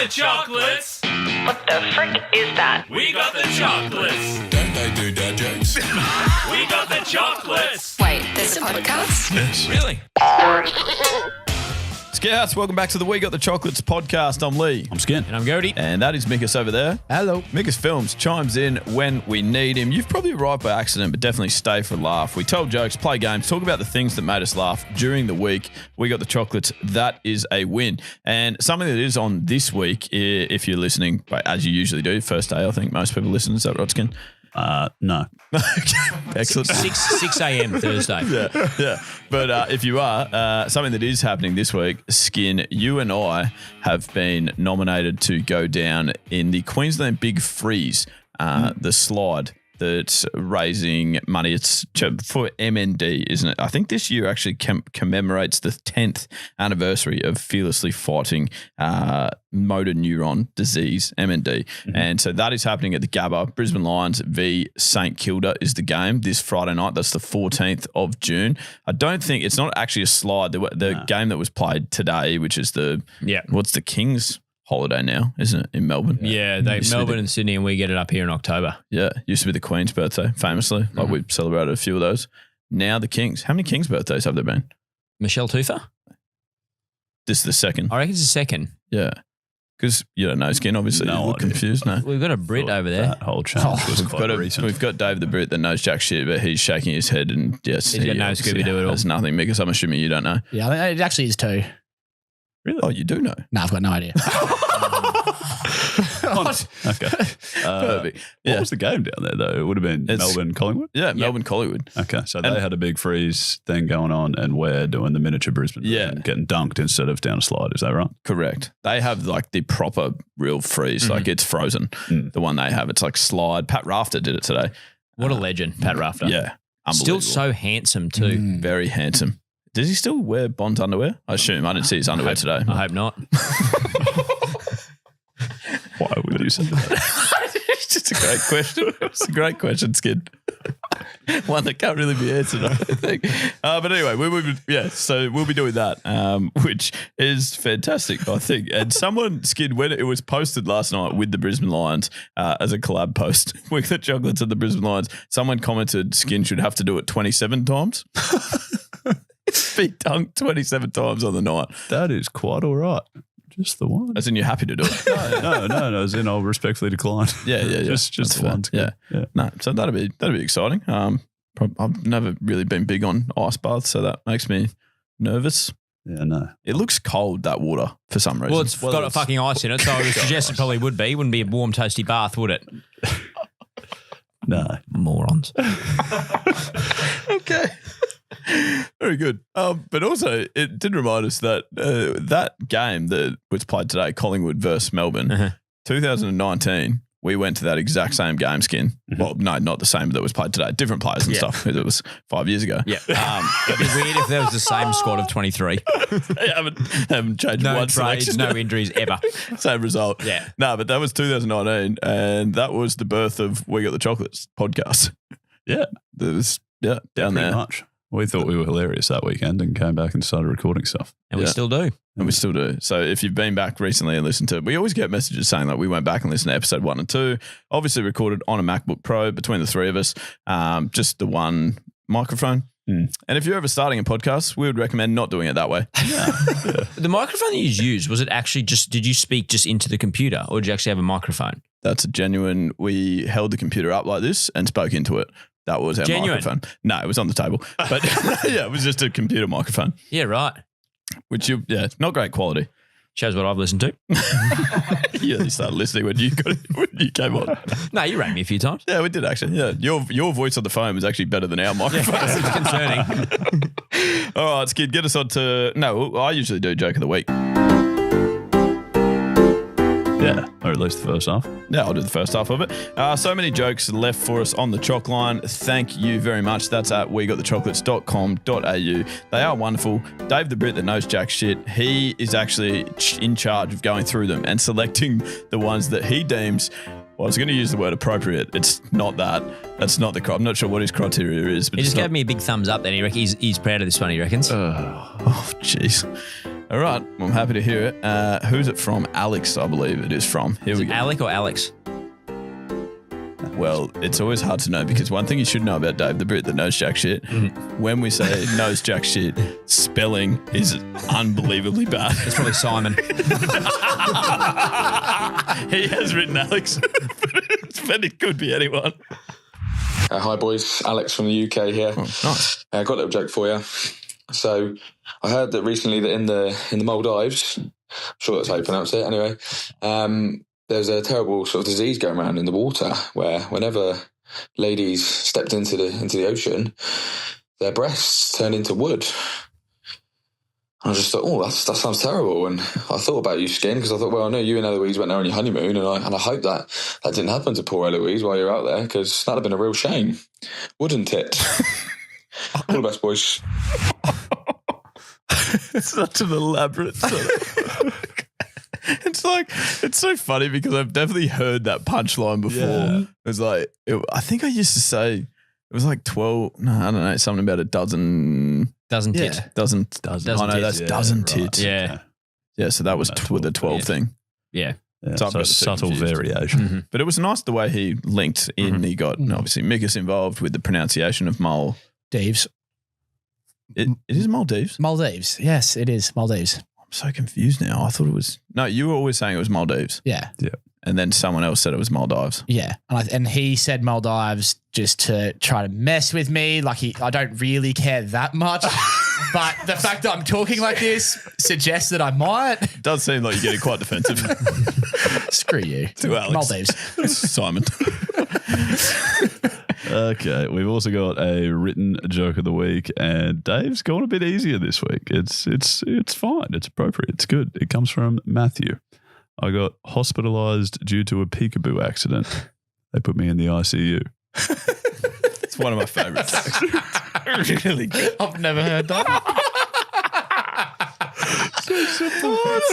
the chocolates. What the frick is that? We got the chocolates. Don't they do dad jokes? We got the chocolates. Wait, there's a podcast? Yes. Really? Scouts, welcome back to the We Got the Chocolates podcast. I'm Lee. I'm Skin. And I'm Gode. And that is Mickus over there. Hello. Mickus Films chimes in when we need him. You've probably arrived by accident, but definitely stay for a laugh. We tell jokes, play games, talk about the things that made us laugh during the week. We Got the Chocolates. That is a win. And something that is on this week, if you're listening, as you usually do, first day, I think most people listen. Is that right, Skin? No. Excellent. 6 a.m. Thursday. Yeah. But if you are, something that is happening this week, Skin, you and I have been nominated to go down in the Queensland Big Freeze, the slide that's raising money. It's for MND, isn't it? I think this year actually commemorates the 10th anniversary of fearlessly fighting motor neuron disease, MND. Mm-hmm. And so that is happening at the Gabba. Brisbane Lions v St Kilda is the game this Friday night. That's the 14th of June. I don't think it's not actually a slide. The game that was played today, which is what's the Kings holiday now, isn't it, in Melbourne? Yeah, Melbourne and Sydney, and we get it up here in October. Yeah, used to be the Queen's birthday, famously. Like we celebrated a few of those. Now the Kings. How many Kings birthdays have there been? Michelle Tufa? This is the second. I reckon it's the second. Yeah. Because you don't know, Skin, obviously. No you look idea. confused, no? We've got a Brit over there. That whole change was quite recent. We've got Dave the Brit that knows jack shit, but he's shaking his head and yes. He's got no Scooby-Doo at all. There's nothing, because I'm assuming you don't know. Yeah, I think it actually is two. Really? Oh, you do know? No, I've got no idea. Okay. Perfect. What was the game down there, though? It would have been Melbourne-Collingwood? Yeah, Melbourne-Collingwood. Okay, so they had a big freeze thing going on and we're doing the miniature Brisbane version, getting dunked instead of down a slide. Is that right? Correct. They have like the proper real freeze, like it's frozen. The one they have, it's like slide. Pat Rafter did it today. What a legend, Pat Rafter. Yeah. Still so handsome too. Very handsome. Does he still wear Bond's underwear? I assume. I didn't see his underwear today. I hope not. Why would you say that? It's just a great question. It's a great question, Skid. One that can't really be answered, I think. But anyway, so we'll be doing that, which is fantastic, I think. And someone, Skid, when it was posted last night with the Brisbane Lions as a collab post with the chocolates and the Brisbane Lions, someone commented Skin should have to do it 27 times. Be dunked 27 times on the night. That is quite all right. Just the one. As in you're happy to do it. No. As in I'll respectfully decline. Yeah. Just the one. Yeah. No, so that'd be exciting. I've never really been big on ice baths, so that makes me nervous. Yeah, no. It looks cold, that water, for some reason. Well, it's got a fucking ice in it, so I would suggest it probably would be. It wouldn't be a warm, toasty bath, would it? No. Morons. Okay. Very good. But also, it did remind us that that game that was played today, Collingwood versus Melbourne, 2019, we went to that exact same game, Skin. Well, no, not the same that was played today. Different players and stuff. It was 5 years ago. Yeah. It'd be weird if there was the same squad of 23. They haven't changed No one trades, selection. no injuries ever. Same result. Yeah. No, but that was 2019, and that was the birth of We Got the Chocolates podcast. Yeah. There was, down Pretty there. much. We thought we were hilarious that weekend and came back and started recording stuff. And we still do. And we still do. So if you've been back recently and listened to it, we always get messages saying that we went back and listened to episode 1 and 2, obviously recorded on a MacBook Pro between the three of us, just the one microphone. And if you're ever starting a podcast, we would recommend not doing it that way. The microphone that you used, was it actually did you speak just into the computer or did you actually have a microphone? That's a genuine, we held the computer up like this and spoke into it. That was our microphone. No, it was on the table. But yeah, it was just a computer microphone. Yeah, right. Which, not great quality. Shows what I've listened to. You started listening when you came on. No, you rang me a few times. Yeah, we did actually. Yeah, your voice on the phone was actually better than our microphone. It's concerning. All right, Skid, get us on to... No, I usually do Joke of the Week. Yeah, or at least the first half. Yeah, I'll do the first half of it. So many jokes left for us on the chalk line. Thank you very much. That's at wegotthechocolates.com.au. They are wonderful. Dave the Brit that knows jack shit, he is actually in charge of going through them and selecting the ones that he deems... Well, I was going to use the word appropriate. It's not that. That's not the... I'm not sure what his criteria is. But He just gave me a big thumbs up then. He's proud of this one, he reckons. Oh, jeez. All right. Well, I'm happy to hear it. Who's it from? Alex, I believe it is from. Here we go. Alec or Alex? Well, it's always hard to know because one thing you should know about Dave, the Brit that knows jack shit, when we say knows jack shit, spelling is unbelievably bad. It's probably Simon. He has written Alex, but it could be anyone. Hi boys, Alex from the UK here. Oh, nice. Got a little joke for you. So I heard that recently that in the Maldives, I'm sure that's how you pronounce it anyway, there's a terrible sort of disease going around in the water where whenever ladies stepped into the ocean, their breasts turned into wood. I just thought, that sounds terrible. And I thought about you, Skin, because I thought, well, I know you and Eloise went there on your honeymoon, and I hope that didn't happen to poor Eloise while you're out there, because that'd have been a real shame, wouldn't it? All the best, boys. It's such an elaborate sort of... It's so funny because I've definitely heard that punchline before. Yeah. It was like, I think I used to say it was like 12, no, I don't know, something about a dozen. Doesn't tit. Dozen. Dozen Oh no, tits. that's dozen right. tits. Yeah. Yeah, so that was with the 12 thing. Yeah. Yeah, So I've so got the two subtle confused. variation. Mm-hmm. But it was nice the way he linked in. He got obviously Mickus involved with the pronunciation of Maldives. It is Maldives. Maldives. Yes, it is Maldives. I'm so confused now. I thought it was. No, you were always saying it was Maldives. Yeah. And then someone else said it was Maldives. Yeah. And he said Maldives just to try to mess with me. Like I don't really care that much. But the fact that I'm talking like this suggests that I might. It does seem like you're getting quite defensive. Screw you. To Alex. Maldives. Simon. Okay, we've also got a written joke of the week, and Dave's gone a bit easier this week. It's fine. It's appropriate. It's good. It comes from Matthew. I got hospitalised due to a peekaboo accident. They put me in the ICU. It's one of my favourites. Really good. I've never heard that. It's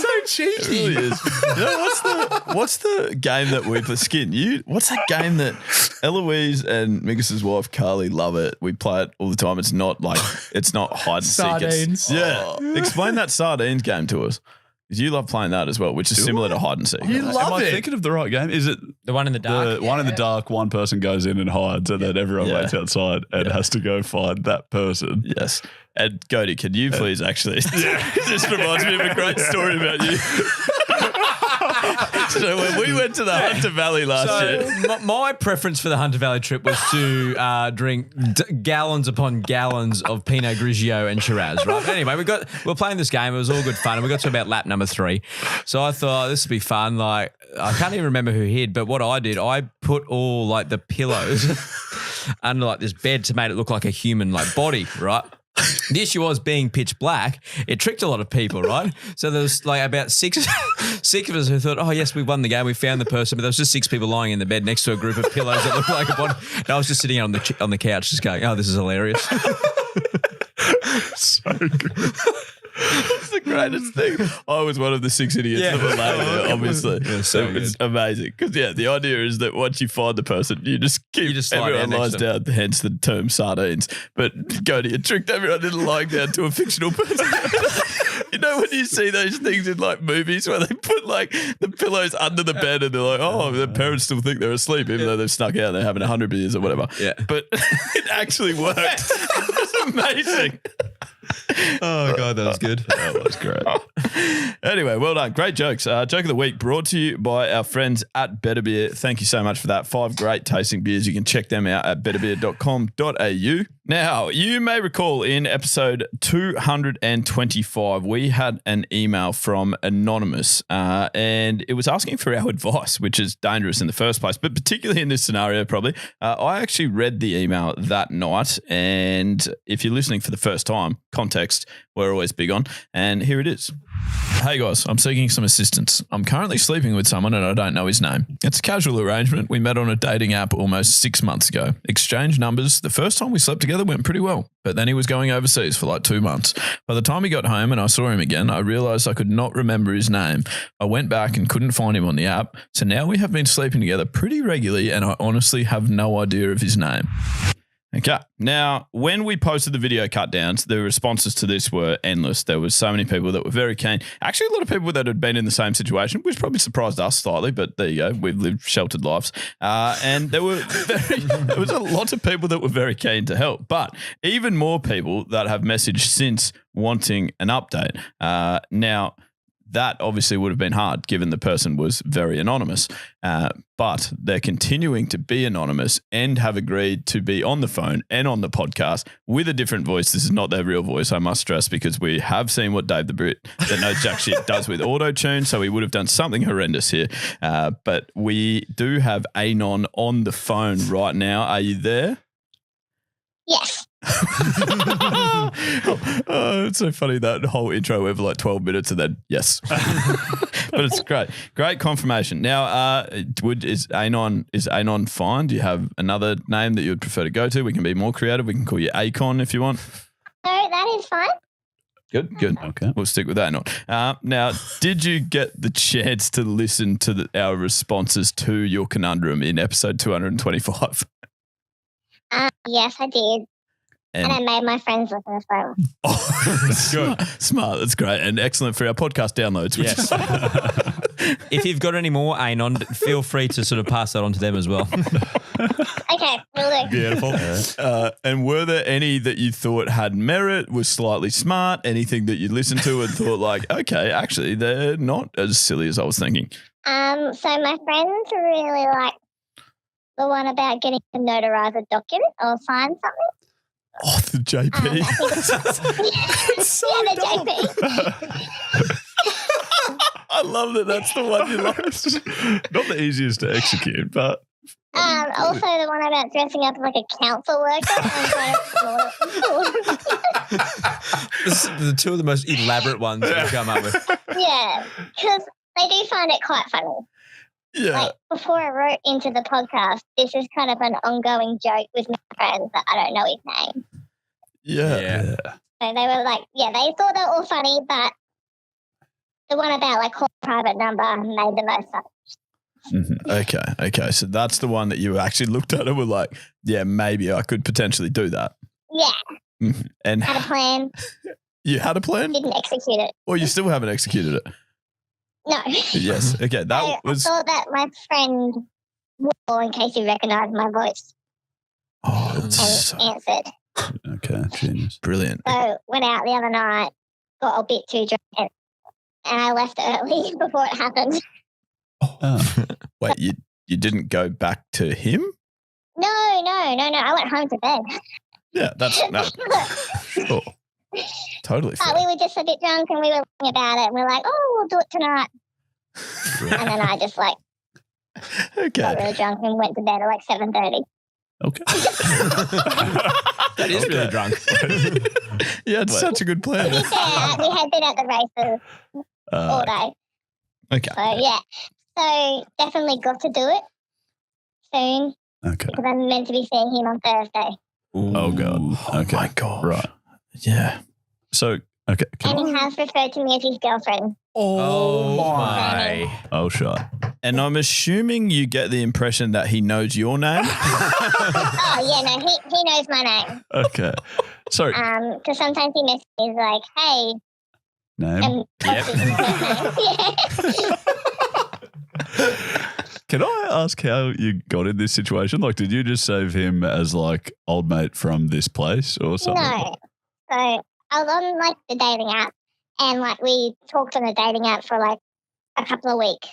so cheeky. It really is. You know, what's the game that we play? Skin. What's that game that Eloise and Mickus's wife Carly love it? We play it all the time. It's not hide and seek. Sardines. Explain that sardines game to us. Because you love playing that as well, which is similar to hide and seek. You love Am I it. thinking of the right game? Is it The one in the dark. the one in the dark? One person goes in and hides, and then everyone waits outside and has to go find that person. Yes. And Gode, can you please actually? This reminds me of a great story about you. So when we went to the Hunter Valley last year. My preference for the Hunter Valley trip was to drink gallons upon gallons of Pinot Grigio and Shiraz, right? But anyway, we were playing this game. It was all good fun. And we got to about lap number 3. So I thought, this would be fun. Like, I can't even remember who hid, but what I did, I put all like the pillows under like this bed to make it look like a human like body, right? The issue was being pitch black. It tricked a lot of people, right? So there was like about six of us who thought, oh, yes, we won the game. We found the person. But there was just 6 people lying in the bed next to a group of pillows that looked like a body. And I was just sitting on the couch just going, oh, this is hilarious. So good. It's the greatest thing. I was one of the 6 idiots that were laying there, obviously. Yeah, so it's amazing. Because, the idea is that once you find the person, you just slide everyone down lies next to down, hence the term sardines. But Gode, it tricked everyone into lying down to a fictional person. You know when you see those things in like movies where they put like the pillows under the bed and they're like, oh, their parents still think they're asleep even though they've snuck out and they're having 100 beers or whatever. Yeah. But it actually worked. It was amazing. Oh, God, that was good. That was great. Anyway, well done. Great jokes. Joke of the week brought to you by our friends at Better Beer. Thank you so much for that. 5 great tasting beers. You can check them out at betterbeer.com.au. Now, you may recall in episode 225, we had an email from Anonymous and it was asking for our advice, which is dangerous in the first place, but particularly in this scenario probably. I actually read the email that night, and if you're listening for the first time, context we're always big on, and here it is. Hey guys, I'm seeking some assistance. I'm currently sleeping with someone and I don't know his name. It's a casual arrangement. We met on a dating app almost 6 months ago. Exchanged numbers. The first time we slept together went pretty well, but then he was going overseas for like 2 months. By the time he got home and I saw him again, I realized I could not remember his name. I went back and couldn't find him on the app. So now we have been sleeping together pretty regularly and I honestly have no idea of his name. Okay. Now, when we posted the video cut downs, the responses to this were endless. There was so many people that were very keen. Actually, a lot of people that had been in the same situation, which probably surprised us slightly, but there you go. We've lived sheltered lives. And there was a lot of people that were very keen to help, but even more people that have messaged since wanting an update. Now, that obviously would have been hard given the person was very anonymous, but they're continuing to be anonymous and have agreed to be on the phone and on the podcast with a different voice. This is not their real voice, I must stress, because we have seen what Dave the Brit that knows jack shit does with auto-tune, so he would have done something horrendous here. But we do have Anon on the phone right now. Are you there? Yes. Oh, it's so funny that whole intro over like 12 minutes and then yes. But it's great confirmation. Now, is Anon fine? Do you have another name that you would prefer to go to? We can be more creative. We can call you Acon if you want. No, that is fine. Good. Okay. We'll stick with Anon. Now, did you get the chance to listen to our responses to your conundrum in episode 225? Yes, I did. And I made my friends listen as well. Oh, that's good. Smart. That's great. And excellent for our podcast downloads. Which Yes. If you've got any more Anon, feel free to sort of pass that on to them as well. Okay, will do. Beautiful. And were there any that you thought had merit, was slightly smart, anything that you listened to and thought like, okay, actually, they're not as silly as I was thinking? So my friends really like the one about getting to notarize a document or sign something. Oh, the JP. It's so yeah, the JP. I love that that's the one you like. Not the easiest to execute, but Also the one about dressing up like a council worker. This is the two of the most elaborate ones that you've come up with. Yeah, because they do find it quite funny. Yeah. Like before I wrote into the podcast, this is kind of an ongoing joke with my friends that I don't know his name. Yeah. So they were like, yeah, they thought they were all funny, but the one about like call a private number made the most sense. Mm-hmm. Okay. So that's the one that you actually looked at and were like, yeah, maybe I could potentially do that. Yeah. Mm-hmm. And Had a plan. You had a plan? Didn't execute it. Or you still haven't executed it? No. Yes. Okay. That was. I thought that my friend Will, in case he recognised my voice, and answered. okay, genius. Brilliant. So went out the other night, got a bit too drunk, and I left early before it happened. Oh. Wait, you didn't go back to him? No. I went home to bed. Yeah, that's sure. Totally fair. We were just a bit drunk and we were thinking about it and we were like, oh, we'll do it tonight. And then I just like got really drunk and went to bed at like 7:30. Okay. That is really drunk. Yeah, it's such a good plan. To be fair, we had been at the races all day. Okay. So yeah. So definitely got to do it soon Okay. because I'm meant to be seeing him on Thursday. Oh god. Okay. Oh my God. Right. Yeah. So okay. And he has referred to me as his girlfriend. Oh my. Oh shot. And I'm assuming you get the impression that he knows your name. Oh yeah, no, he knows my name. Okay. Sorry. Because sometimes he messages like, hey, Name. and Yep. his first name. Yeah. Can I ask how you got in this situation? Like, did you just save him as like old mate from this place or something? No. So I was on like the dating app and like we talked on the dating app for like a couple of weeks,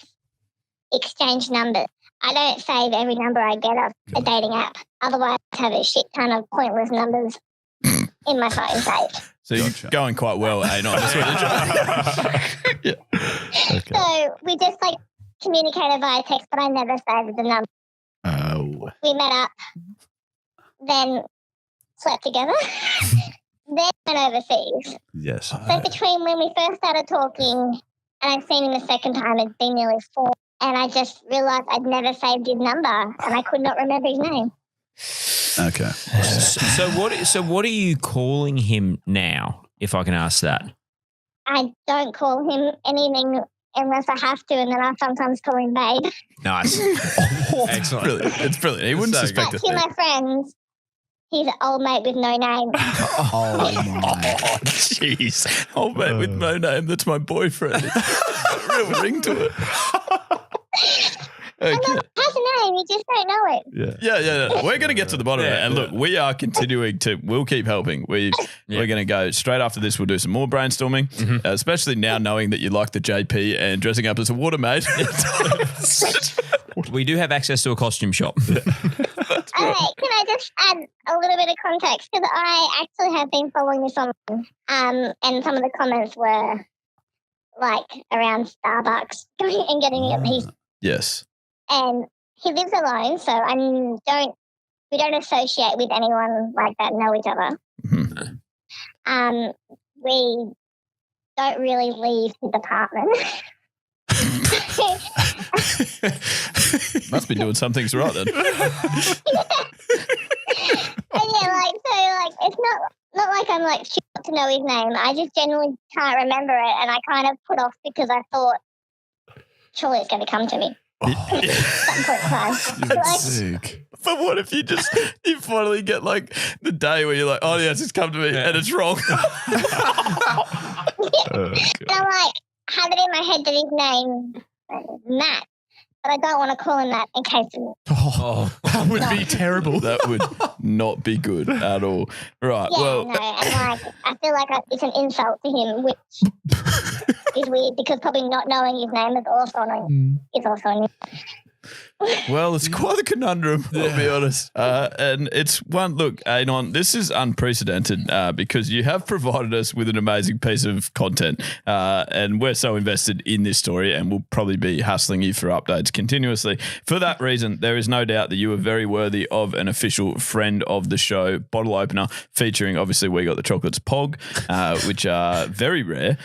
exchanged numbers. I don't save every number I get off a dating app. Otherwise I have a shit ton of pointless numbers in my phone saved. So Gotcha. you're going quite well, Anon. Yeah. Okay. So we just like communicated via text, but I never saved the number. Oh. We met up, then slept together, then went overseas. Yes. So between when we first started talking and I've seen him the second time, it's been nearly 4. And I just realised I'd never saved his number and I could not remember his name. Okay. So what are you calling him now, if I can ask that? I don't call him anything unless I have to, and then I sometimes call him babe. Nice. Excellent. Brilliant. It's brilliant. He wouldn't So suspect But it. to my friends, He's an old mate with no name. Oh my. Jeez. Old mate with no name. That's my boyfriend. It's got a real ring to it. Okay. Has a name, you just don't know it. Yeah. We're going to get to the bottom of it. And look, we are continuing to, we'll keep helping. We're going to go straight after this. We'll do some more brainstorming, especially now knowing that you like the JP and dressing up as a water maid. We do have access to a costume shop. Okay, can I just add a little bit of context? Because I actually have been following this online, and some of the comments were like around Starbucks and getting a piece. Yes. And he lives alone, so we don't associate with anyone like that, know each other. Mm-hmm. We don't really leave his apartment. Must be doing some things right then. And it's not like I'm like shocked to know his name. I just genuinely can't remember it, and I kind of put off because I thought surely it's going to come to me. At some point in time. Sick. But what if you finally get like the day where you're like, oh yes, it's come to me and it's wrong. And I'm like, have it in my head that his name is Matt, but I don't want to call him that in case That would be terrible. That would not be good at all. Right. Yeah, well, no, and I feel like it's an insult to him, which is weird because probably not knowing his name is also an well, it's quite a conundrum, I'll be honest. And it's one, look, Anon, this is unprecedented because you have provided us with an amazing piece of content and we're so invested in this story and we'll probably be hassling you for updates continuously. For that reason, there is no doubt that you are very worthy of an official friend of the show bottle opener featuring, obviously, We Got the Chocolates Pog, which are very rare.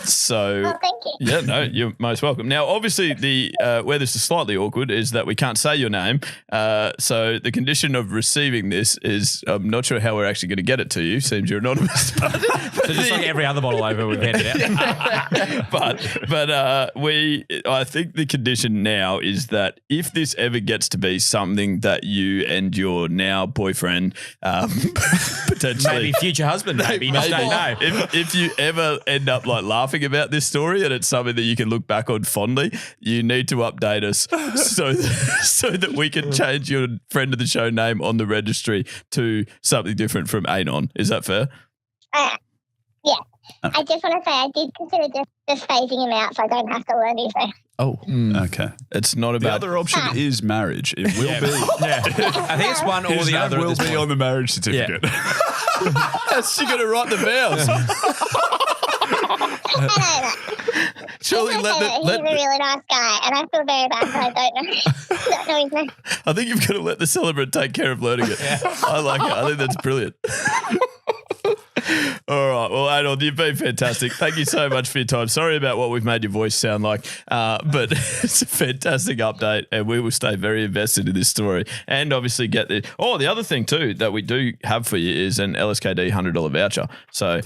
So, Oh, thank you. yeah, no, you're most welcome. Now, obviously, the where this is slightly awkward is that we can't say your name. So the condition of receiving this is I'm not sure how we're actually going to get it to you. Seems you're anonymous. So just like every other bottle over we've handed out. but I think the condition now is that if this ever gets to be something that you and your now boyfriend potentially Maybe future husband, maybe. You just don't know. if you ever end up like laughing about this story and it's something that you can look back on fondly, you need to update us so that we can change your friend of the show name on the registry to something different from Anon. Is that fair? Yeah. I just want to say I did consider just phasing him out so I don't have to learn his name. Oh, Okay. it's not The about other option is marriage. It will be. Yeah. I think it's one or His the name other. will at this be point. on the marriage certificate. How's she going to write the vows? Surely He's a really nice guy, and I feel very bad that I don't know his name. I think you've got to let the celebrant take care of learning it. I like it. I think that's brilliant. All right. Well, Anon, you've been fantastic. Thank you so much for your time. Sorry about what we've made your voice sound like, but it's a fantastic update and we will stay very invested in this story and obviously get the other thing too that we do have for you is an LSKD $100 voucher. So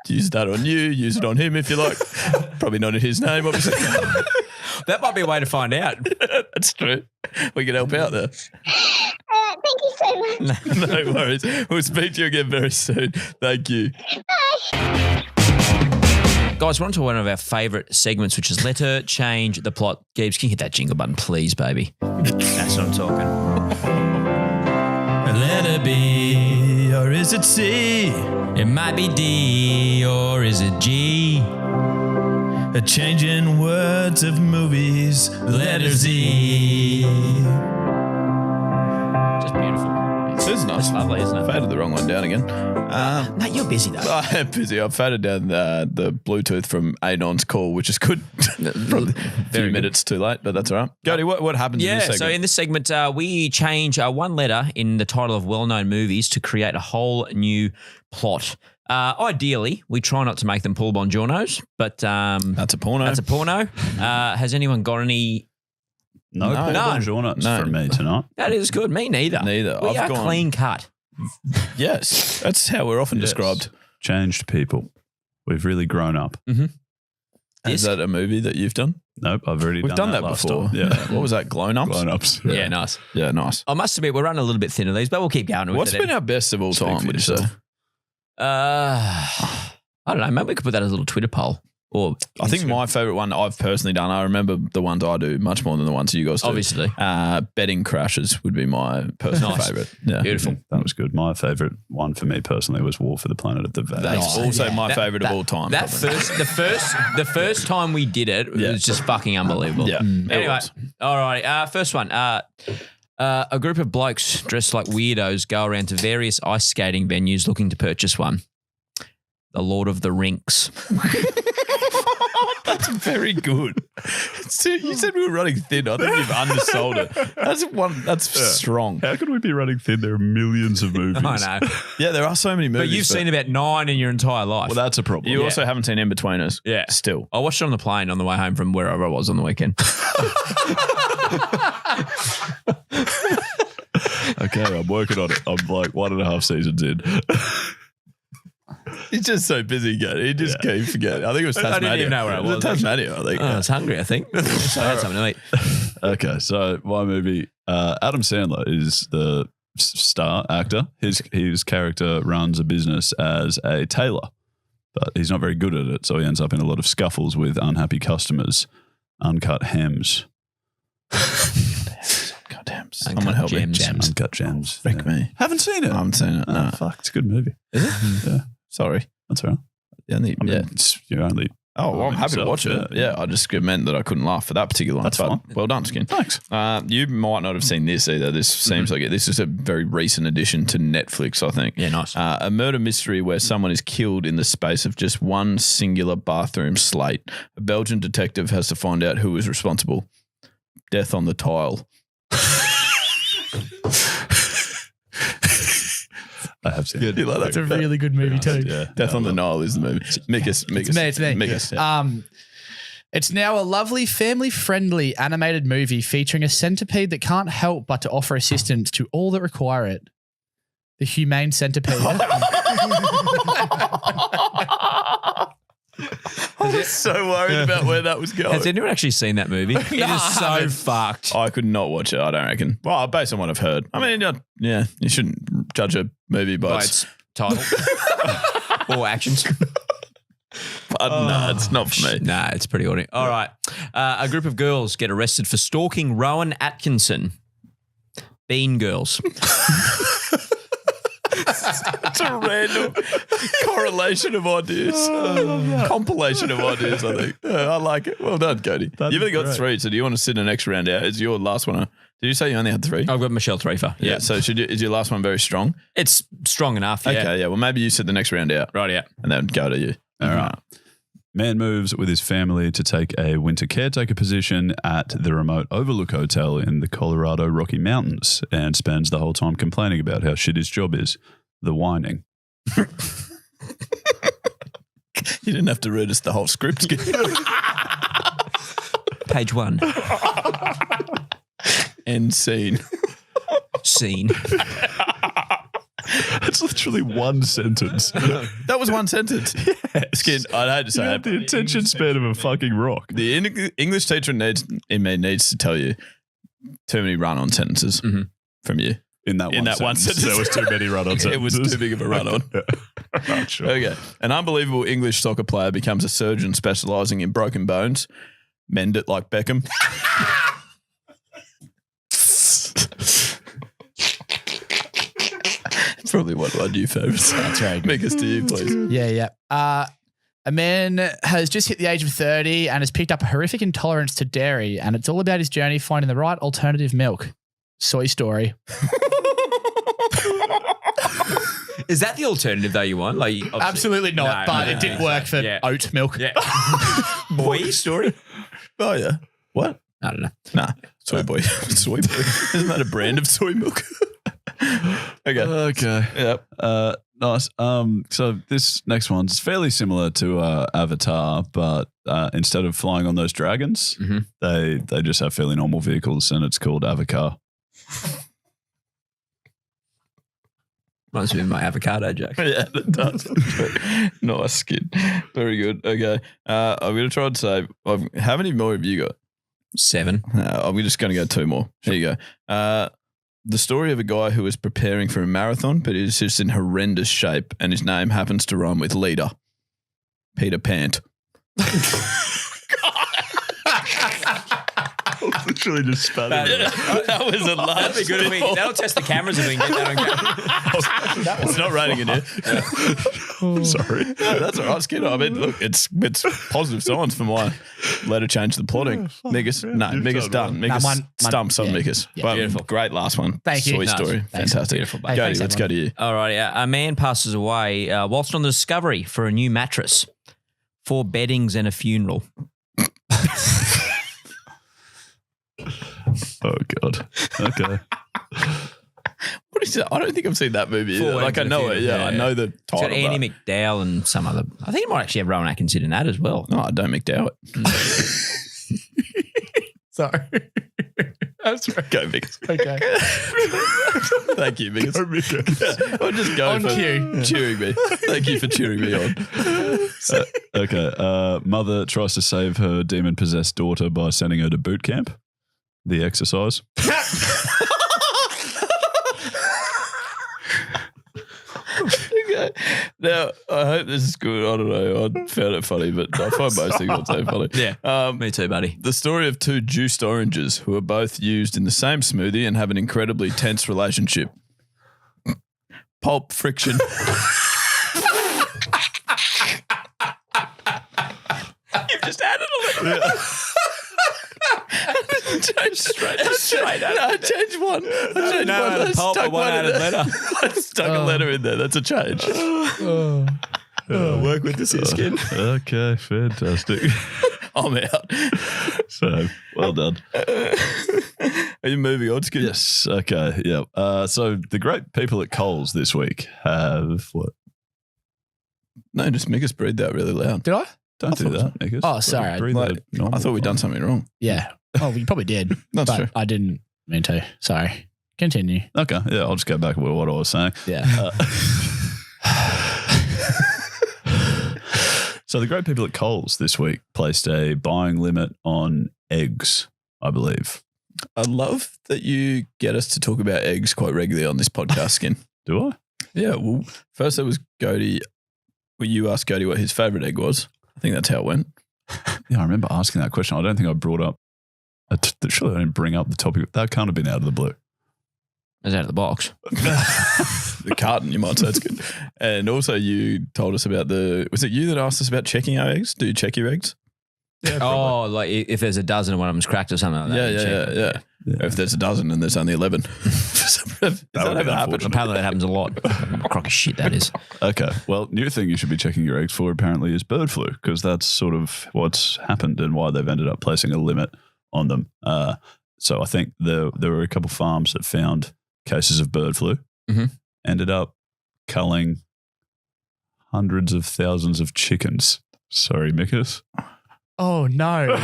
use that on you, use it on him if you like. Probably not in his name, obviously. That might be a way to find out. That's true. We can help out there. Thank you so much. No worries. We'll speak to you again very soon. Thank you. Guys, we're on to one of our favourite segments, which is Letter Change the Plot. Gibbs, can you hit that jingle button, please, baby? That's what I'm talking. Letter B, or is it C? It might be D, or is it G? A change in words of movies, letter Z. Just beautiful. This is nice. It's lovely, isn't it? Faded the wrong one down again. No, you're busy though. I am busy. I've faded down the Bluetooth from Anon's call, which is good. Probably a few minutes too late, but that's all right. Gody, what happens in this segment? So in this segment, we change one letter in the title of well-known movies to create a whole new plot. Ideally, we try not to make them Paul Bongiornos, but That's a porno. that's a porno. Has anyone got any? No, Paul Bongiornos No. from me tonight. That is good. Me neither. Neither. We I've are gone- clean cut. Yes, that's how we're often described. Changed people. We've really grown up. Is that a movie that you've done? Nope, I've already We've done that last before. time. Yeah. What was that? Glow-ups? Grown-ups. Yeah, nice. Yeah, nice. I must admit, we're running a little bit thin of these, but we'll keep going with What's it. been our best of all Speak time, for would you say? yourself. I don't know. Maybe we could put that as a little Twitter poll. Or I think my favourite one I've personally done, I remember the ones I do much more than the ones you guys do. Obviously. Betting crashes would be my personal Nice. favourite. Yeah. Beautiful. That was good. My favourite one for me personally was War for the Planet of the Apes. That's also my That- favourite of all time. That probably. the first time we did it Yeah. was just fucking unbelievable. Yeah. Anyway, It was. all right. First one. A group of blokes dressed like weirdos go around to various ice skating venues looking to purchase one. The Lord of the Rinks. That's very good. So you said we were running thin. I think you've undersold it. That's strong. How could we be running thin? There are millions of movies. I know. Yeah, there are so many movies. But you've seen about 9 in your entire life. Well, that's a problem. You also haven't seen In-Betweeners. Yeah. Still. I watched it on the plane on the way home from wherever I was on the weekend. Okay, I'm working on it. I'm like 1.5 seasons in. He's just so busy getting. He just keeps forgetting. I think it was I Tasmania. didn't even know where I was. Tasmania, I think. I was hungry, I think. So I had something to eat. Okay, so my movie, Adam Sandler is the star actor. His character runs a business as a tailor, but he's not very good at it, so he ends up in a lot of scuffles with unhappy customers. Uncut hems. Goddamn. Uncut Someone help gems. me. Uncut gems. Frick me. Haven't seen it. I haven't seen it. Oh, No. fuck, it's a good movie. Is it? Yeah, Sorry. that's all right. Yeah. I mean, yeah. you're only. Oh, well, I'm happy to yourself, watch it. yeah. Yeah, I just meant that I couldn't laugh for that particular one. That's but fine. Well done, Skin. Thanks. You might not have seen this either. This seems like it. This is a very recent addition to Netflix, I think. Yeah, nice. A murder mystery where someone is killed in the space of just one singular bathroom slate. A Belgian detective has to find out who is responsible. Death on the Tile. I have seen it. You like that? It's a really good movie too. Yeah. Death on the Nile is the movie. Mickus. It's me. Mickus, yeah. It's now a lovely, family-friendly animated movie featuring a centipede that can't help but to offer assistance to all that require it. The Humane Centipede. I was so worried about where that was going. Has anyone actually seen that movie? It is so fucked. I could not watch it, I don't reckon. Well, based on what I've heard. I mean, yeah, you shouldn't judge a movie by By its... its title or actions. But no, it's not for me. Nah, it's pretty ordinary. All right. A group of girls get arrested for stalking Rowan Atkinson. Bean Girls. It's a random correlation of ideas. Compilation of ideas, I think. Yeah, I like it. Well done, Cody. You've only got 3, so do you want to sit the next round out? Is your last one did you say you only had 3? I've got Michelle Threefer. Yeah. So is your last one very strong? It's strong enough. Yeah. Okay, yeah. Well, maybe you sit the next round out. Right, yeah. And then go to you. All right. Man moves with his family to take a winter caretaker position at the remote Overlook Hotel in the Colorado Rocky Mountains and spends the whole time complaining about how shit his job is. The whining. You didn't have to read us the whole script. Page 1. End scene. Scene. That's literally one sentence. That was one sentence. Skin, I'd hate to You say had it. the attention span of a fucking rock. The English teacher needs to tell you too many run-on sentences from you. In that one sentence. There was too many run-on sentences. It was too big of a run-on. Right, sure. Okay. An unbelievable English soccer player becomes a surgeon specialising in broken bones. Mend it like Beckham. Probably one of my new favourites. That's right. Make us to you, please. Yeah. A man has just hit the age of 30 and has picked up a horrific intolerance to dairy, and it's all about his journey finding the right alternative milk. Soy Story. Is that the alternative though you want? Like obviously- Absolutely not, No, but no, it did no. work for Yeah. oat milk. Yeah. Boy Story? Oh, yeah. What? I don't know. Nah. Soy boy. Soy boy. Isn't that a brand of soy milk? Okay. Okay. Yep. Nice. So this next one's fairly similar to Avatar, but instead of flying on those dragons, they just have fairly normal vehicles, and it's called Avatar. Reminds me of my avocado joke. Yeah, it does. Nice skin. Very good. Okay. I'm going to try and say, how many more have you got? 7. I'm just going to go 2 more. Here you go. The story of a guy who was preparing for a marathon, but is just in horrendous shape, and his name happens to rhyme with leader. Peter Pant. Literally just spat it. That was a large. That'd be good if we, that'll test the cameras if we can get that on camera. It's not raining in here. Sorry. No, that's all right, Skinner. I mean, look, it's positive signs for my letter change the plotting. Mickus, no, Mickus done. Mickus stumps on Mickus. Yeah, beautiful. Great last one. Thank you. Soy story. Thanks. Fantastic. Beautiful, Hey, Gode, thanks, let's go to you. All right. A man passes away whilst on the discovery for a new mattress, 4 beddings and a funeral. Oh, God. Okay. What is it? I don't think I've seen that movie either. 4 Like, I weddings know and a it. funeral. Yeah, I know the It's title. got Andy McDowell and some other. I think it might actually have Rowan Atkinson in that as well. No, I don't McDowell it. Sorry. That's right. Go, Mickus. Okay. Thank you, Mickus. I'll just go On for cue. cheering me. Thank you for cheering me on. Okay. Mother tries to save her demon-possessed daughter by sending her to boot camp. The exercise. Okay. Now, I hope this is good. I don't know. I found it funny, but I find most things not so funny. Yeah. Me too, buddy. The story of 2 juiced oranges who are both used in the same smoothie and have an incredibly tense relationship. Pulp friction. You've just added a little. Change straight. No, I changed one. I changed one. I pulp, stuck one in added there. letter. I stuck a letter in there. That's a change. Work with this here, Skin. Okay, fantastic. I'm out. So, well done. Are you moving on, Skin? Yes. Okay. Yeah. So the great people at Coles this week have what? No, just Mickus breathed that really loud. Did I? Don't do that, Mickus. Oh, sorry. Breathe Like, that normal I thought we'd done fine. something wrong. Yeah. Oh, we probably did. That's but true. I didn't mean to. Sorry. Continue. Okay. Yeah. I'll just go back with what I was saying. Yeah. So the great people at Coles this week placed a buying limit on eggs, I believe. I love that you get us to talk about eggs quite regularly on this podcast, Skin. Do I? Yeah, well, first it was Gode. Well, you asked Gode what his favourite egg was. I think that's how it went. Yeah, I remember asking that question. I don't think I brought up. Surely I didn't bring up the topic. That can't have been out of the blue. It's out of the box. The carton, you might say. It's good. And also you told us about was it you that asked us about checking our eggs? Do you check your eggs? Oh, like if there's a dozen and one of them's cracked or something like that. you check. Yeah. If there's a dozen and there's only 11. Does that ever happen? Apparently that happens a lot. Crock of shit, that is. Okay. Well, new thing you should be checking your eggs for apparently is bird flu, because that's sort of what's happened and why they've ended up placing a limit on them. So I think there were a couple farms that found cases of bird flu, ended up culling hundreds of thousands of chickens. Sorry, Mickus. Oh, no.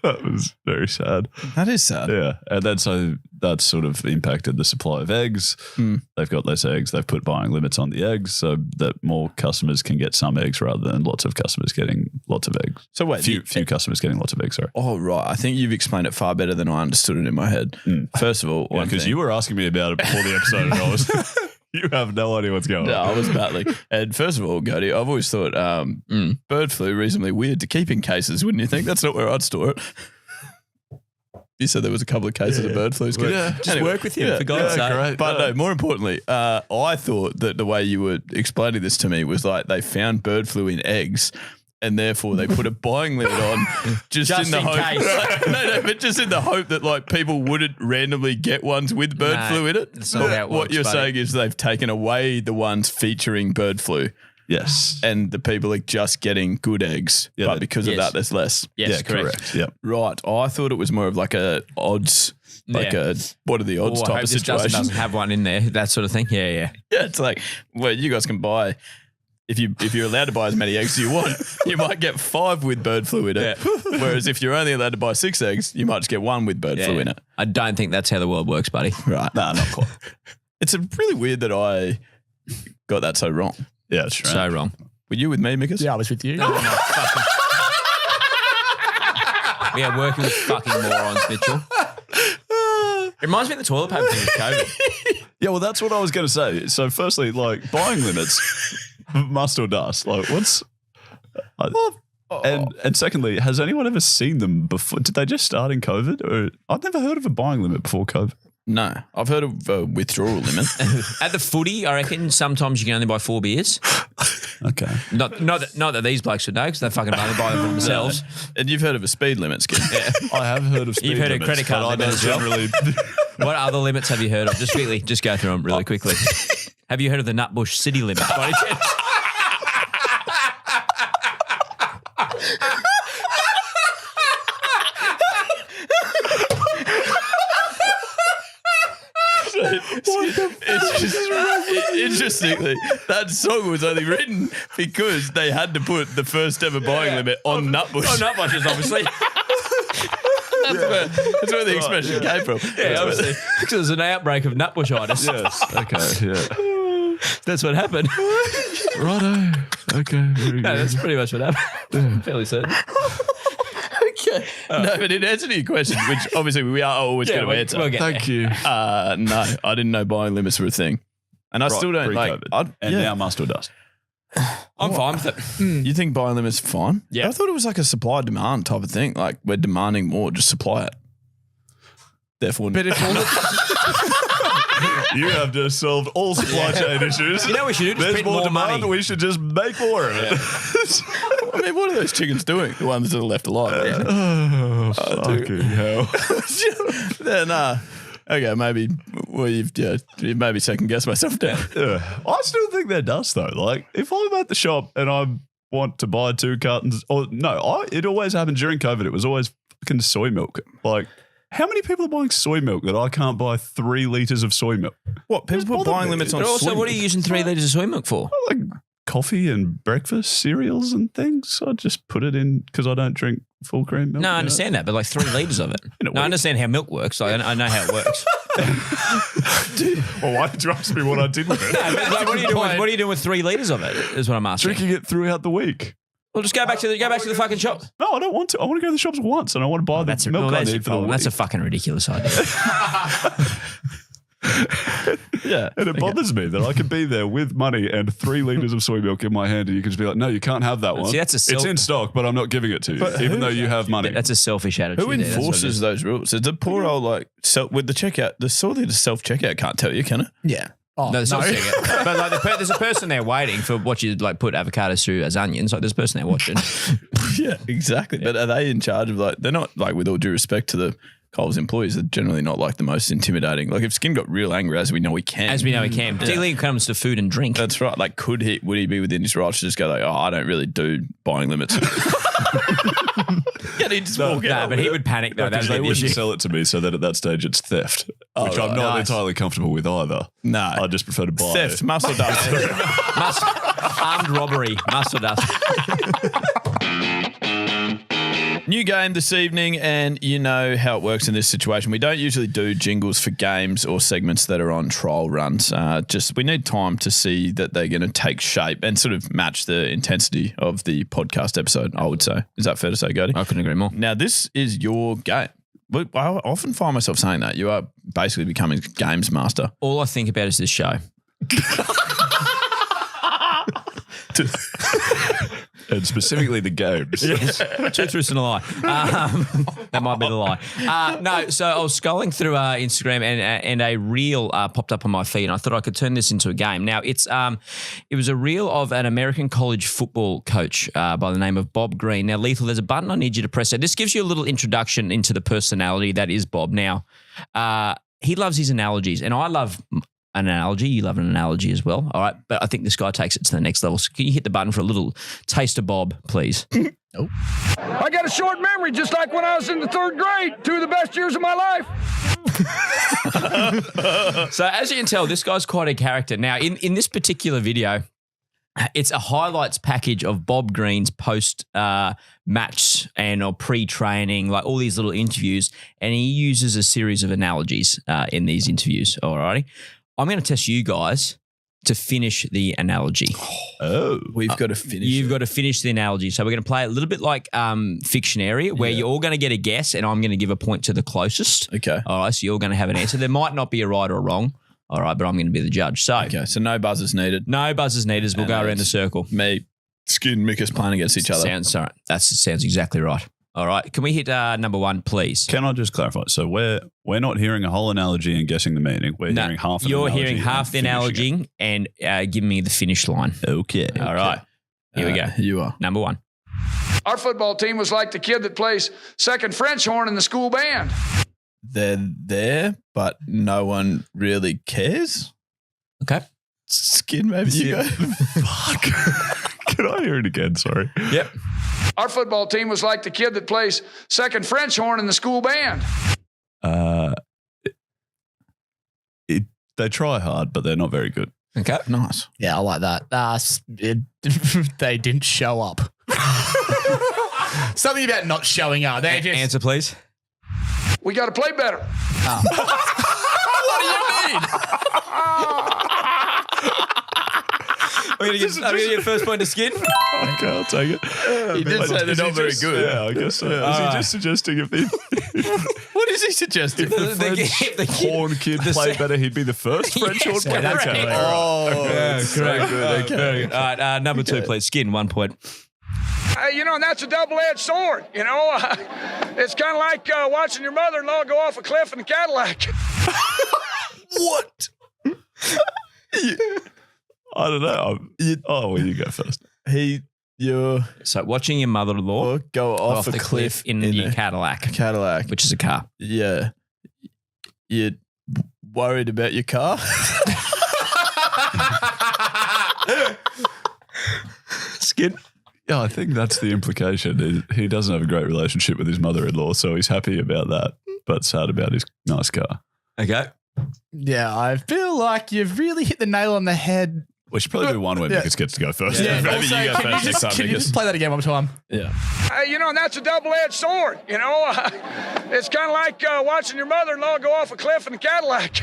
That was very sad. That is sad. Yeah. And then so that's sort of impacted the supply of eggs. They've got less eggs. They've put buying limits on the eggs so that more customers can get some eggs rather than lots of customers getting lots of eggs. So wait. Few customers getting lots of eggs, sorry. Oh, right. I think you've explained it far better than I understood it in my head. First of all, Because you were asking me about it before the episode and I was, you have no idea what's going on. No, I was battling. And first of all, Gode, I've always thought bird flu reasonably weird to keep in cases, wouldn't you think? That's not where I'd store it. You said there was a couple of cases of bird flu. Just work with him, for God's sake. Great. But no, more importantly, I thought that the way you were explaining this to me was like they found bird flu in eggs and therefore they put a buying limit on just in the in hope. case. No, but just in the hope that like people wouldn't randomly get ones with bird No, flu in it. that's not how it What works, you're buddy. saying is they've taken away the ones featuring bird flu. Yes. And the people are just getting good eggs, Yeah, but because of yes. that, there's less. Yes, yeah, correct. Yep. Right. I thought it was more of like a odds, like Yeah. what are the odds I type hope of this situation. doesn't have one in there, that sort of thing. Yeah. Yeah, it's like, well, you guys can buy, if you're allowed to buy as many eggs as you want, you might get 5 with bird flu in it. Whereas if you're only allowed to buy 6 eggs, you might just get 1 with bird flu in it. I don't think that's how the world works, buddy. Right. No, not quite. It's really weird that I got that so wrong. Yeah, that's right. So wrong. Were you with me, Mickus? Yeah, I was with you. We are working with fucking morons, Mitchell. It reminds me of the toilet paper thing with COVID. Yeah, well, that's what I was going to say. So, firstly, like buying limits, must or dust. Like, what's and secondly, has anyone ever seen them before? Did they just start in COVID? Or I've never heard of a buying limit before COVID. No, I've heard of a withdrawal limit. At the footy, I reckon sometimes you can only buy 4 beers. Okay. Not that these blokes would know because they fucking only buy them for themselves. And you've heard of a speed limit, Skin. Yeah. I have heard of speed You've heard of limits, credit card but I limit don't as well? generally. What other limits have you heard of? Just quickly, just go through them really quickly. Have you heard of the Nutbush City limit? By any chance? Interestingly, that song was only written because they had to put the first ever buying limit on Nutbush. Oh, Nutbushes, obviously. That's where the expression came from. Yeah, obviously. Because there's an outbreak of Nutbushitis. Yes. Okay. Yeah. That's what happened. Righto. Okay. Very No, good. that's pretty much what happened. Fairly certain. Okay. No, but in answer to your question, which obviously we are always going to answer. We'll get Thank you. No, I didn't know buying limits were a thing. And I still don't like. Pre-COVID. And now must or dust. I'm fine with it. You think buying limits are fine? Yeah. I thought it was like a supply demand type of thing. Like we're demanding more, just supply it. Therefore, But if all You have just solved all supply chain issues. You know what we should do? Just There's print more more demand. money. We should just make more of it. I mean, what are those chickens doing? The ones that are left alive. Oh, fucking hell. Then, okay, maybe you've maybe second guessed myself down. I still think they're dust though. Like if I'm at the shop and I want to buy 2 cartons, it always happened during COVID. It was always fucking soy milk. Like how many people are buying soy milk that I can't buy 3 litres of soy milk? What people put buying limits on? But also, soy what are you milk? using 3 litres of soy milk for? Like coffee and breakfast cereals and things. I just put it in because I don't drink full cream milk. No, I understand that, but like 3 litres of it. In a No, I week. understand how milk works. Like, I know how it works. Well, why did you ask me what I did with it? No, but like, what are you doing with 3 litres of it? Is what I'm asking. Drinking it throughout the week. Well, just go back to the fucking shop. No, I don't want to. I want to go to the shops once and I want to buy the milk I need for the week. That's a fucking ridiculous idea. Yeah, and it bothers me that I can be there with money and 3 litres of soy milk in my hand and you can just be like, no, you can't have that one. See, that's it's in stock, but I'm not giving it to you, even though you have money. That's a selfish attitude. Who there, that's what it enforces is. those rules? It's a poor old with the checkout. The sort of self-checkout can't tell you, can it? Yeah. Oh, No, but like there's a person there waiting for what you like put avocados through as onions. Like there's a person there watching. Yeah, exactly. But are they in charge of they're not like, with all due respect to the Coles employees, they're generally not like the most intimidating. Like if Skin got real angry, as we know he can. As we know he can, particularly when it comes to food and drink. That's right. Like would he be within his rights to just go like, oh, I don't really do buying limits. Yeah, he'd just walk out. But he would panic though. Because That'd they be the wouldn't issue. sell it to me so that at that stage it's theft, which I'm not Nice. entirely comfortable with either. No. I just prefer to buy Theft, muscle dust. Armed robbery, muscle dust. New game this evening, and you know how it works in this situation. We don't usually do jingles for games or segments that are on trial runs. We need time to see that they're going to take shape and sort of match the intensity of the podcast episode, I would say. Is that fair to say, Gode? I couldn't agree more. Now, this is your game. I often find myself saying that. You are basically becoming games master. All I think about is this show. and specifically the games. Two truths and a lie. That might be the lie. No, so I was scrolling through Instagram and a reel popped up on my feed, and I thought I could turn this into a game. Now, it was a reel of an American college football coach by the name of Bob Green. Now, Lethal, there's a button I need you to press. This gives you a little introduction into the personality that is Bob. Now, he loves his analogies, and I love an analogy. You love an analogy as well. All right. But I think this guy takes it to the next level. So can you hit the button for a little taste of Bob, please? I got a short memory, just like when I was in the 3rd grade. 2 of the best years of my life. So as you can tell, this guy's quite a character. Now, in this particular video, it's a highlights package of Bob Green's post match or pre-training, like all these little interviews, and he uses a series of analogies in these interviews. All righty. I'm going to test you guys to finish the analogy. Oh. We've got to finish. You've got to finish the analogy. So we're going to play a little bit like Fictionary, where you're all going to get a guess and I'm going to give a point to the closest. Okay. All right, so you're going to have an answer. There might not be a right or a wrong. All right, but I'm going to be the judge. So Okay, so no buzzers needed. no buzzers needed. We'll go around the circle. Me, Skin, Mickus playing against each other. Sounds exactly right. All right, can we hit number one, please? Can I just clarify? So we're not hearing a whole analogy and guessing the meaning. We're hearing half an You're analogy. hearing half the and finishing analogy and giving me the finish line. it. Okay. All right, here we go. You are. Number one. Our football team was like the kid that plays second French horn in the school band. They're there, but no one really cares. Okay. Skin, maybe you go. Fuck. Can I hear it again? Sorry. Yep. Our football team was like the kid that plays second French horn in the school band. They try hard, but they're not very good. Okay. Nice. Yeah, I like that. They didn't show up. Something about not showing up. They just Answer, please. We got to play better. What do you mean? I'm going to get first point to Skin. Okay, I'll take it. He did say they're not very good. Yeah, I guess so. Is he just suggesting if What is he suggesting? the horn kid played better, he'd be the first French horn player? that's Okay. correct. Oh, Yeah, so correct. good. Okay. Very good. All right, number two, please. Skin, 1 point. And that's a double-edged sword. It's kind of like watching your mother-in-law go off a cliff in a Cadillac. What? I don't know. Well, you go first. You're So watching your mother-in-law go off the a cliff in your Cadillac, Cadillac. which is a car. Yeah. You're worried about your car? Skin. Yeah, I think that's the implication. He doesn't have a great relationship with his mother-in-law, so he's happy about that, but sad about his nice car. Okay. Yeah, I feel like you've really hit the nail on the head. We should probably do one where Mickus gets to go first. Yeah, maybe also, you go can first you next time, can you Mickus. just play that again one more time? Yeah. And that's a double-edged sword. It's kind of like watching your mother-in-law go off a cliff in a Cadillac.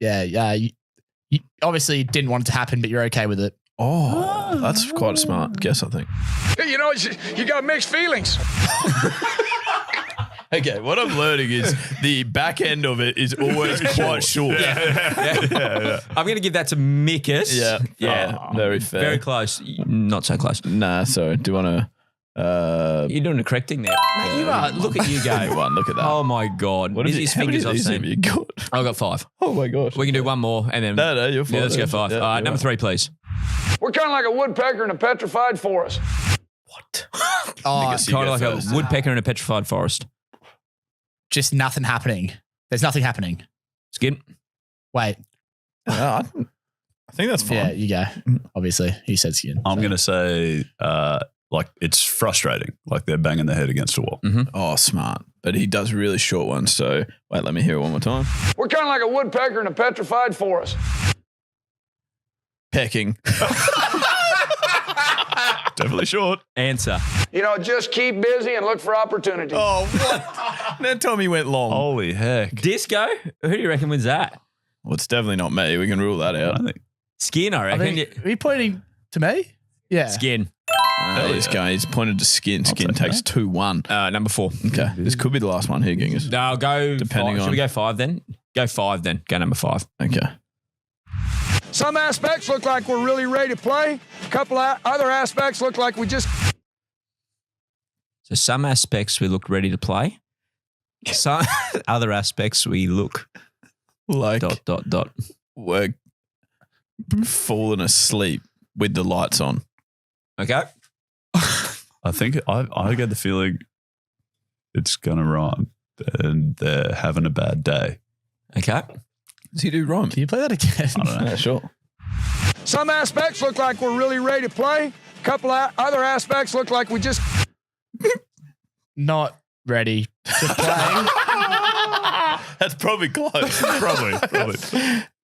Yeah. You obviously didn't want it to happen, but you're okay with it. Oh, that's quite a smart guess, I think. You got mixed feelings. Okay, what I'm learning is the back end of it is always quite short. Yeah. I'm going to give that to Mickus. Yeah, very fair. Very close. Not so close. Nah, sorry. Do you want to? You're doing the correct thing there. Mate, you are. Look at you go. One, look at that. Oh, my God. What is Busiest it? How many fingers of I've these have seen. you got? I've got 5. Oh my gosh. We can do one more and then. No, you're fine. Yeah, let's go 5. Yeah, All right, you're number right. 3, please. We're kind of like a woodpecker in a petrified forest. What? Oh, Mickus, you Kind go of like first. a woodpecker in a petrified forest. just nothing happening. There's nothing happening. Skin. Wait. I think that's fine. Yeah, you go. Obviously, he said skin. I'm going to say like it's frustrating, like they're banging their head against a wall. Oh, smart. But he does really short ones. So wait, let me hear it one more time. We're kind of like a woodpecker in a petrified forest. Pecking. Definitely short. Answer. Just keep busy and look for opportunity. Oh, what? Now tell me went long. Holy heck. Disco? Who do you reckon wins that? Well, it's definitely not me. We can rule that out. I think Skin, I I reckon. mean, are you pointing to me? Yeah. Skin. This guy, he's pointed to Skin. Skin take takes 2-1. Number 4. Okay. This could be the last one here, Gingers. No, I'll go. Depending 5. on- Should we go 5 then? Go 5 then. Go number 5. Okay. Some aspects look like we're really ready to play. A couple of other aspects look like we just... So some aspects we look ready to play. Some other aspects we look ... Like We're falling asleep with the lights on. okay. I think I get the feeling it's going to rhyme and they're having a bad day. Okay. Does he do rhyme? Can you play that again? I don't know. Yeah, sure. Some aspects look like we're really ready to play. A couple of other aspects look like we just... Not ready to play. That's probably close. Probably.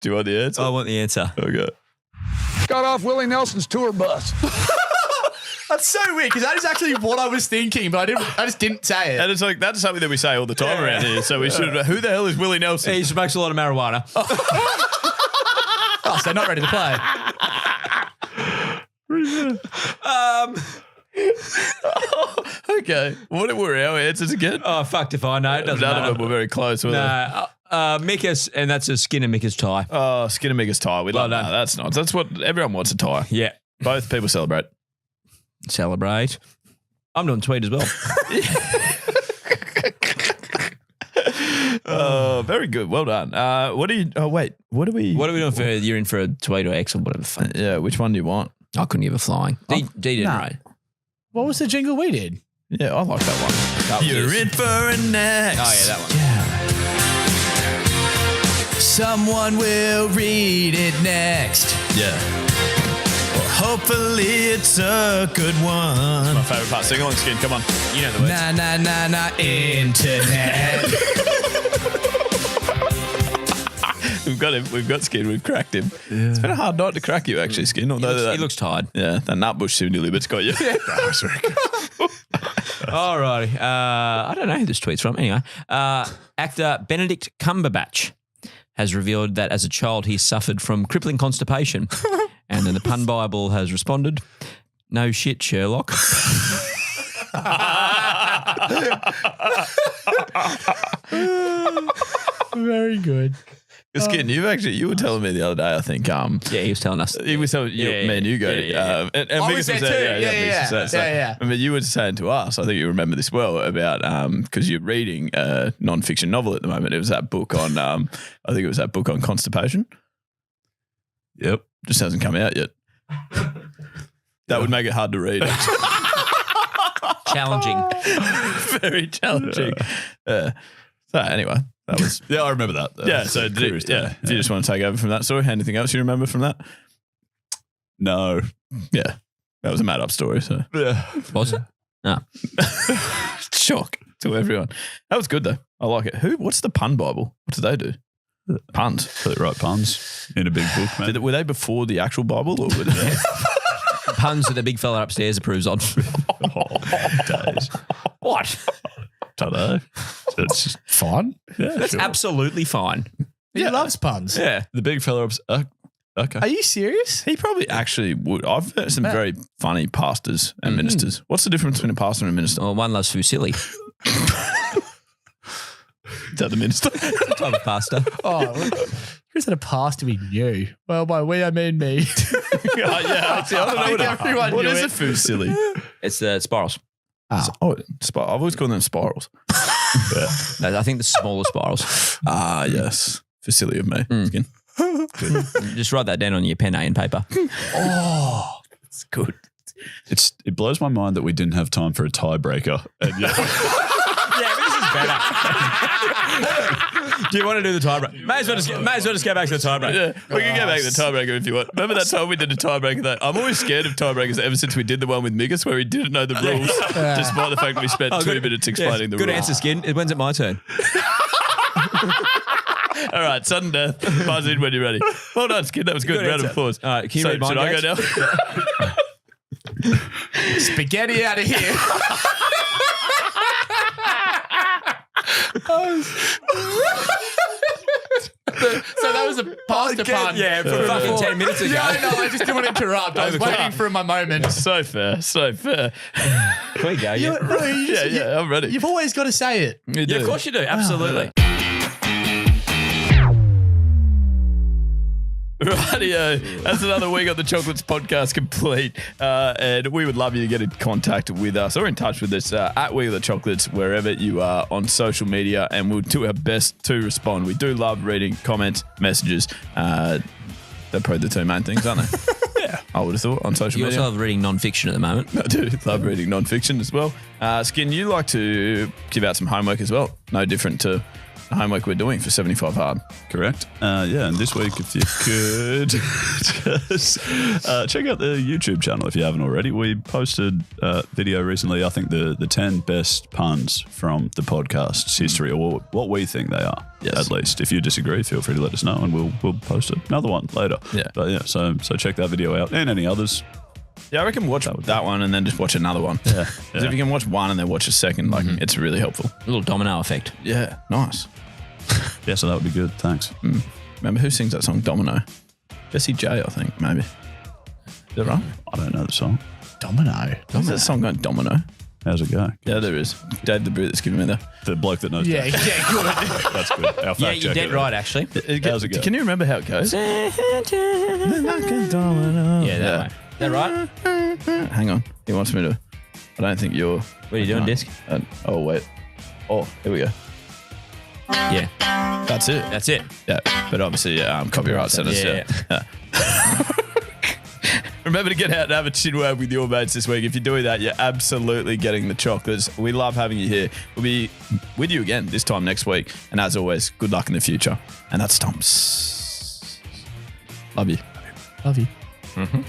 Do you want the answer? I want the answer. Okay. got off Willie Nelson's tour bus. That's so weird because that is actually what I was thinking, but I just didn't say it. And it's like, that's something that we say all the time around here. So we should, who the hell is Willie Nelson? He smokes a lot of marijuana. so not ready to play. Okay. What were our answers again? Oh, fucked if I know. It doesn't None matter. of them were very close, were they? No, Mickus, and that's a Skin and Mickus tie. Oh, Skin and Mickus tie. We Well love that. done. That's nice. That's what everyone wants, a tie. Yeah. Both people celebrate. Celebrate. I'm doing tweet as well. Oh, very good. Well done. What do you? Oh, wait. What do we? What are we doing for? You're in for a tweet or X or whatever. Fun. Yeah. Which one do you want? I couldn't give a flying. D didn't Nah. right. What was the jingle we did? Yeah, I like that one. That was You're this. in for a next. Oh yeah, that one. Someone will read it next. Yeah. Hopefully it's a good one. My favourite part. Sing along, Skin. Come on. You know the words. Na na na na internet. We've got him. We've got Skin. We've cracked him. Yeah. It's been a hard night to crack you, actually, Skin. Although He looks tired. yeah, that nutbush soon libet's got you. Alrighty. I don't know who this tweet's from. Anyway, actor Benedict Cumberbatch has revealed that as a child he suffered from crippling constipation. And then the Pun Bible has responded, "No shit, Sherlock." Very good. Skin, you were telling me the other day, I think. Yeah, he was telling us. He was telling Yeah, me and you, Gode. yeah. And I Mickus was there too. Mickus was there. So, Yeah. I mean, you were saying to us, I think you remember this well, about because you're reading a non-fiction novel at the moment. It was that book on, I think it was that book on constipation. Yep. Just hasn't come out yet. That would make it hard to read. Challenging. Very challenging. So anyway, that was Yeah, I remember that. yeah. So do you just want to take over from that story? Anything else you remember from that? No. Yeah, that was a made up story. So Yeah. Was it? No. shock to everyone. That was good though. I like it. What's the Pun Bible? What do they do? Puns. So they write puns in a big book, man. Were they before the actual Bible, or were they? Puns that the big fella upstairs approves on. Days. What? Don't know. It's just, Fun. yeah, That's sure. absolutely fine. He loves puns. Yeah. The big fella. Okay. Are you serious? He probably actually would. I've heard some very funny pastors and ministers. What's the difference between a pastor and a minister? Well, one loves fusilli. Is that the minister? Type of pasta. Oh, who's that a pastor we knew? Well, by we, I mean me. yeah, see, I don't know Everyone what knew is it. a food silly? It's the spirals. Oh, I've always called them spirals. No, I think the smaller spirals. Ah, yes. For silly of me. Skin. Just write that down on your pen A and paper. Oh, It's good. It blows my mind that we didn't have time for a tiebreaker. And yeah, Yeah, but this is better. Do you want to do the tiebreaker? May as well just go back to the tiebreaker. Yeah, we can go back to the tiebreaker if you want. Remember that time we did a tiebreaker though? I'm always scared of tiebreakers ever since we did the one with Mickus where he didn't know the rules, despite the fact that we spent 2 minutes explaining the Good rules. answer, Skin. When's it my turn? All right, sudden death. Buzz in when you're ready. Well done, Skin. That was good. Good Round of answer. applause. All right, can you read mine, should I go Gates? now? spaghetti out of here. So that was a pasta pun. Yeah, from fucking 10 minutes ago. Yeah, I know. I just didn't want to interrupt. I was waiting for my moment. So fair. So fair. There we go. Yeah. Yeah, I'm ready. You've always got to say it. You Yeah, do. of course you do. Absolutely. Rightio. That's another week on the Chocolates podcast complete. And we would love you to get in contact with us or in touch with us at We Are The Chocolates, wherever you are on social media, and we'll do our best to respond. We do love reading comments, messages. They're probably the two main things, aren't they? Yeah. I would have thought on social You media. also love reading non-fiction at the moment. I do love reading non-fiction as well. Skin, you like to give out some homework as well. No different to the homework we're doing for 75 Hard. correct. Yeah, and this week, if you could just check out the YouTube channel if you haven't already. We posted a video recently, I think the 10 best puns from the podcast's history, or what we think they are, Yes. at least. If you disagree, feel free to let us know, and we'll post another one later. Yeah. But yeah, so check that video out, and any others. Yeah, I reckon watch that one and then just watch another one. Yeah. 'Cause if you can watch one and then watch a second, like it's really helpful. A little domino effect. Yeah, nice. Yeah, so that would be good. Thanks. Remember who sings that song, Domino? Jesse J, I think, maybe. Is that right? I don't know the song. Domino. Is that song going Domino? How's it go? Yeah, there is. Dave the Brute that's giving me The bloke that knows. Yeah, that. yeah, good. That's good. Our Yeah, fact you're dead checker. right, actually. How's it go? Can you remember how it goes? Yeah, that way. Is that right? Hang on. He wants me to. I don't think you're. What are you doing, Disc? Oh, wait. Oh, here we go. Yeah, That's it. that's it. Yeah, but obviously, copyright sentence. Yeah. Remember to get out and have a chin wag with your mates this week. If you're doing that, you're absolutely getting the chocolates. We love having you here. We'll be with you again this time next week. And as always, good luck in the future. And that's Tom's. Love you. Love you. Mm-hmm.